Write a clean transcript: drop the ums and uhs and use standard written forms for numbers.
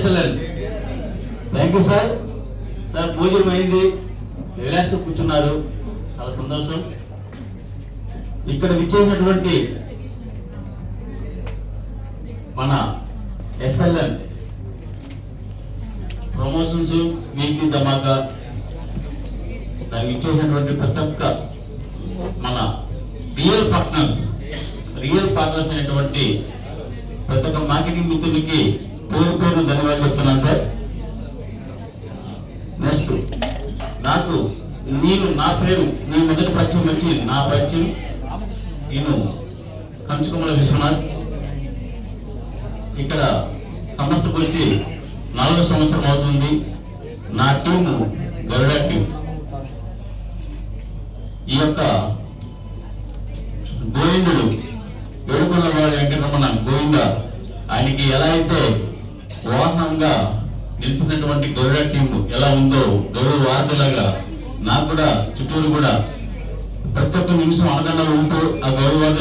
ఎస్ఎల్ఎల్. Thank you sir. Sir భోజనం అయింది, relax కూర్చున్నారు, చాలా సంతోషం. ఇక్కడ విచ్చేసినటువంటి మన ఎస్ఎల్ఎన్ ప్రమోషన్స్ వీక్లీ ధమాకా దానికి ఇచ్చేసినటువంటి ప్రతి ఒక్క మన రియల్ పార్ట్నర్స్ అయినటువంటి ప్రతి ఒక్క మార్కెటింగ్ మిత్రులకి పేరు ధన్యవాదాలు చెప్తున్నాను సార్. నెక్స్ట్ నా పేరు మీ మొదటి పరిచయం వచ్చి నా పరిచయం నేను కంచుకొమ్మల విశ్వనాథ్. ఇక్కడ సంస్థకు వచ్చి 4వ సంవత్సరం అవుతుంది. నా టీము గరుడ టీం. ఈ యొక్క గోవిందుడు వేడుకొండలవాడి వెంకటరమణ గోవింద ఆయనకి ఎలా అయితే వాహనంగా నిలిచినటువంటి గరుడ టీం ఎలా ఉందో గరుడ వార్తలాగా నాకు కూడా చుట్టూరు కూడా ప్రతి ఒక్క నిమిషం అనగండలు ఉంటూ ఆ గరుడ